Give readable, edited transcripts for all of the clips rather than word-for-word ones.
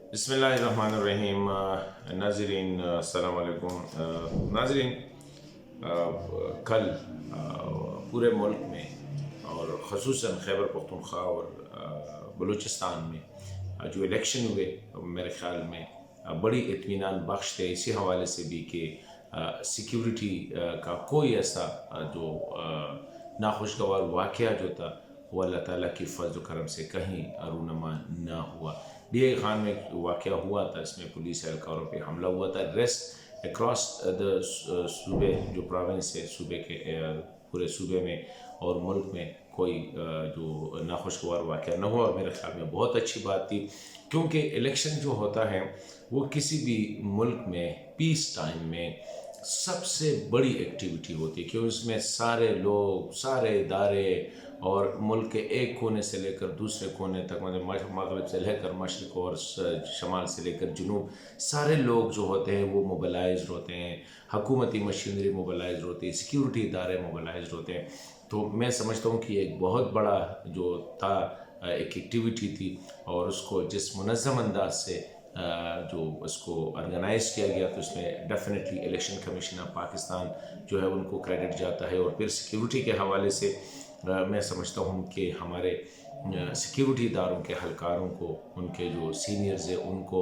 बिस्मिल्लाहिर्रहमानिर्रहीम। नाज़रीन अस्सलाम वालेकुम। नाज़रीन, कल पूरे मुल्क में और ख़ुसूसन खैबर पख्तूनख्वा और बलूचिस्तान में जो इलेक्शन हुए, मेरे ख़्याल में बड़ी इत्मीनान बख्श थे, इसी हवाले से भी कि सिक्योरिटी का कोई ऐसा जो नाखुशगवार वाक़या जो था वो अल्लाह ताला की फ़ज़्ल व करम से कहीं रूनुमा ना हुआ। डीए खान में एक वाक़या हुआ था, इसमें पुलिस एहलकारों पे हमला हुआ था। रेस्ट अक्रॉस द सूबे जो प्रोविंस है, सूबे के पूरे सूबे में और मुल्क में कोई जो नाखुशगवार वाक़या न हुआ, और मेरे ख़्याल में बहुत अच्छी बात थी, क्योंकि इलेक्शन जो होता है वो किसी भी मुल्क में पीस टाइम में सबसे बड़ी एक्टिविटी होती है, क्योंकि उसमें सारे लोग, सारे इदारे और मुल्क के एक कोने से लेकर दूसरे कोने तक, मतलब मगरब से लेकर मशरक़ और शमाल से लेकर जुनूब, सारे लोग जो होते हैं वो मोबिलाइज होते हैं, हकूमती मशीनरी मोबिलाइज होती है, सिक्योरिटी इदारे मोबिलाइज होते हैं। तो मैं समझता हूँ कि एक बहुत बड़ा जो था एक एक्टिविटी थी, और उसको जिस मुनज़्ज़म अंदाज से जो उसको ऑर्गेनाइज़ किया गया, तो उसमें definitely election commission of Pakistan जो है उनको क्रेडिट जाता है। और फिर सिक्योरिटी के हवाले से मैं समझता हूँ कि हमारे सिक्योरिटी इदारों के हलकारों को, उनके जो सीनियर्स हैं उनको,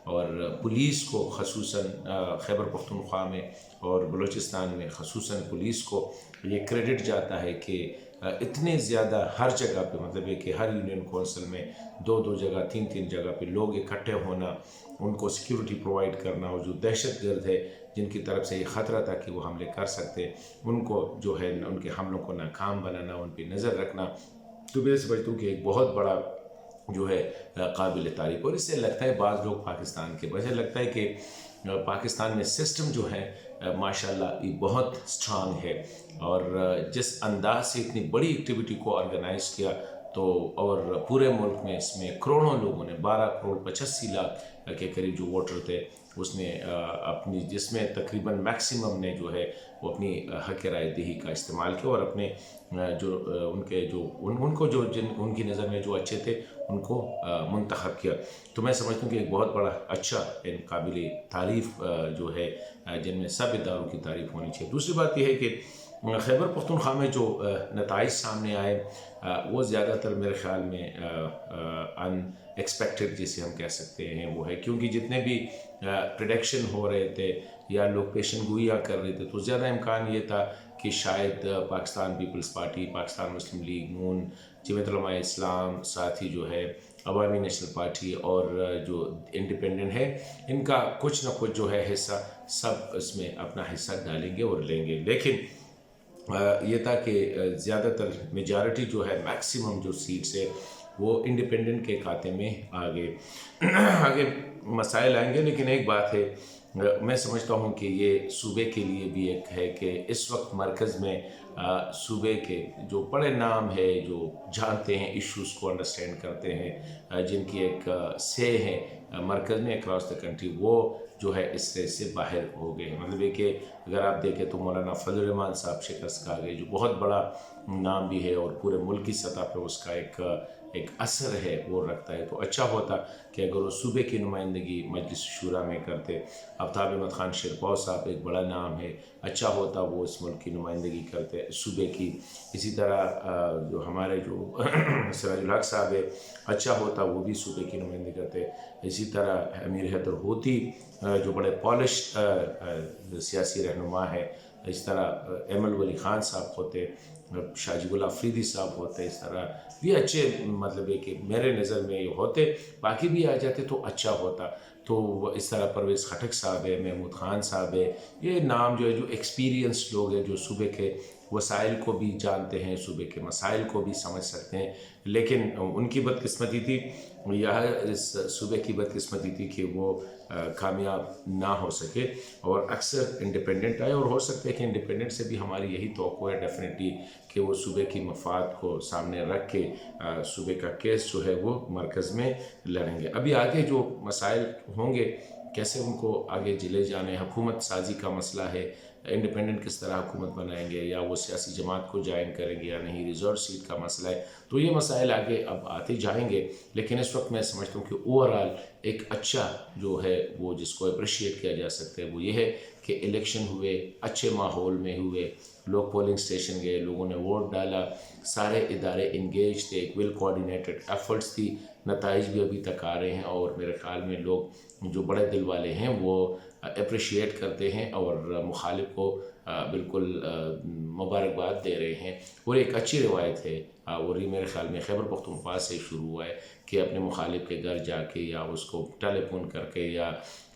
और पुलिस को ख़ुसूसन खैबर पख्तूनख्वा में और बलूचिस्तान में ख़ुसूसन पुलिस को ये क्रेडिट जाता है कि इतने ज़्यादा हर जगह पे, मतलब है कि हर यूनियन कौंसिल में दो दो जगह, तीन तीन जगह पे लोग इकट्ठे होना, उनको सिक्योरिटी प्रोवाइड करना, और जो दहशतगर्द है जिनकी तरफ से ये ख़तरा था कि वो हमले कर सकते, उनको जो है उनके हमलों को नाकाम बनाना, उन पर नज़र रखना। तो मैं समझता हूँ कि एक बहुत बड़ा जो है काबिल तारीफ़। और इससे लगता है बाज़ लोग पाकिस्तान के, मुझे लगता है कि पाकिस्तान में सिस्टम जो है माशाल्लाह ये बहुत स्ट्रांग है, और जिस अंदाज से इतनी बड़ी एक्टिविटी को ऑर्गेनाइज़ किया, तो और पूरे मुल्क में इसमें करोड़ों लोगों ने, 12 करोड़ 85 लाख के करीब जो वोटर थे, उसने अपनी, जिसमें तकरीबन मैक्सिमम ने जो है वो अपनी हक़ राय दही का इस्तेमाल किया, और अपने जो उनके जो उनको जो जिन उनकी नज़र में जो अच्छे थे उनको मुंतखब किया। तो मैं समझता हूँ कि एक बहुत बड़ा अच्छा काबिल तारीफ़ जो है, जिनमें सब इदारों की तारीफ़ होनी चाहिए। दूसरी बात यह है कि खैबर पख्तूनख्वा में जो नताइज सामने आए वो ज़्यादातर मेरे ख़्याल में अनएक्सपेक्टेड जिसे हम कह सकते हैं वो है, क्योंकि जितने भी प्रेडिक्शन हो रहे थे या लोग पेशन गोइयाँ कर रहे थे, तो ज़्यादा इम्कान ये था कि शायद पाकिस्तान पीपल्स पार्टी, पाकिस्तान मुस्लिम लीग नून, जमीयत उलमा इस्लाम, साथ ही जो है अवामी नेशनल पार्टी और जो इंडिपेंडेंट है, इनका कुछ ना कुछ जो है हिस्सा, सब इसमें अपना हिस्सा डालेंगे और लेंगे। लेकिन ये था कि ज़्यादातर मेजॉरिटी जो है, मैक्सिमम जो सीट्स है वो इंडिपेंडेंट के खाते में आ गए। आगे मसाइल आएंगे, लेकिन एक बात है, मैं समझता हूँ कि ये सूबे के लिए भी एक है कि इस वक्त मरकज़ में सूबे के जो बड़े नाम है, जो जानते हैं इश्यूज़ को, अंडरस्टैंड करते हैं, जिनकी एक से है मरकज़ में अक्रॉस द कंट्री, वो जो है इस रेस से बाहर हो गए। मतलब ये कि अगर आप देखें तो मौलाना फजल रहमान साहब शिकस्त खा गए, जो बहुत बड़ा नाम भी है और पूरे मुल्क की सतह पर उसका एक असर है वो रखता है। तो अच्छा होता कि अगर वो सूबे की नुमाइंदगी मजलिस शूरा में करते। आफ्ताब अहमद खान शेरपाव साहब एक बड़ा नाम है, अच्छा होता वो इस मुल्क की नुमाइंदगी करते सूबे की। इसी तरह जो हमारे जो सिराजुल हक साहब है, अच्छा होता वो भी सूबे की नुमाइंदगी करते। इसी तरह अमीर हैदर होती जो बड़े पॉलिश सियासी रहनुमा है, इस तरह एम एल वली ख़ान साहब होते, शाहजीबुल अफरीदी साहब होते, इस तरह भी अच्छे, मतलब है कि मेरे नज़र में ये होते, बाकी भी आ जाते तो अच्छा होता। तो इस तरह परवेज़ खटक साहब है, महमूद ख़ान साहब है, ये नाम जो है, जो एक्सपीरियंस लोग हैं, जो सूबे के वसाइल को भी जानते हैं, सूबे के मसाइल को भी समझ सकते हैं। लेकिन उनकी बदकिस्मती थी, यह इस सूबे की बदकिस्मती थी कि वो कामयाब ना हो सके, और अक्सर इंडिपेंडेंट आए, और हो सकता है कि इंडिपेंडेंट से भी हमारी यही तवक्को है डेफिनेटली कि वो सूबे की मफाद को सामने रख के सूबे का केस जो है वो मरकज़ में लड़ेंगे। अभी आगे जो मसाइल होंगे, कैसे उनको आगे जिले जाने, हुकूमत साजी का मसला है, इंडिपेंडेंट किस तरह हुकूमत बनाएंगे, या वो सियासी जमात को ज्वाइन करेंगे या नहीं, रिजर्व सीट का मसला है। तो ये मसाइल आगे अब आते जाएंगे, लेकिन इस वक्त मैं समझता हूँ कि ओवरऑल एक अच्छा जो है वो जिसको अप्रिशिएट किया जा सकता है वो ये है कि इलेक्शन हुए, अच्छे माहौल में हुए, लोग पोलिंग स्टेशन गए, लोगों ने वोट डाला, सारे इदारे इंगेज थे, एक वेल कोऑर्डिनेटेड एफर्ट्स थी, नताइज भी अभी तक आ रहे हैं, और मेरे ख़्याल में लोग जो बड़े दिल वाले हैं वो अप्रिशिएट करते हैं और मुखालिफ को बिल्कुल मुबारकबाद दे रहे हैं। और एक अच्छी रिवायत है, और ये मेरे ख़्याल में खैबर पख्तूनख्वा से शुरू हुआ है कि अपने मुखालिफ के घर जाके या उसको टेलीफोन करके या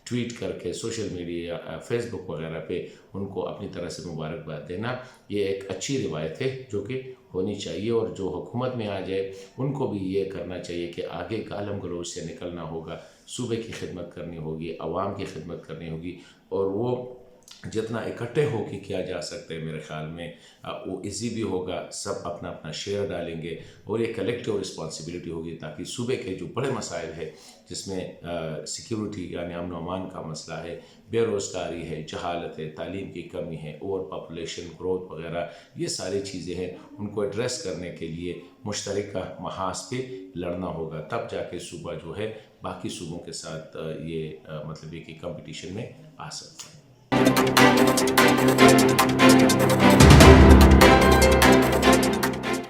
ट्वीट करके सोशल मीडिया या फेसबुक वगैरह पे उनको अपनी तरह से मुबारकबाद देना, ये एक अच्छी रिवायत है जो कि होनी चाहिए। और जो हुकूमत में आ जाए उनको भी ये करना चाहिए कि आगे गालम गलोच से निकलना होगा, सूबे की खिदमत करनी होगी, आवाम की खिदमत करनी होगी, और वो जितना इकट्ठे हो के किया जा सकता है मेरे ख़्याल में वो इजी भी होगा। सब अपना अपना शेयर डालेंगे और ये कलेक्टिव रिस्पॉन्सिबिलिटी होगी, ताकि सूबे के जो बड़े मसाइल है जिसमें सिक्योरिटी यानी अमन अमान का मसला है, बेरोज़गारी है, जहालत है, तालीम की कमी है, ओवर पॉपुलेशन ग्रोथ वगैरह, ये सारी चीज़ें हैं, उनको एड्रेस करने के लिए मुश्तरका महाज पे लड़ना होगा, तब जाके सूबा जो है बाकी सूबों के साथ ये मतलब ये कि कंपटीशन में आ सकता है।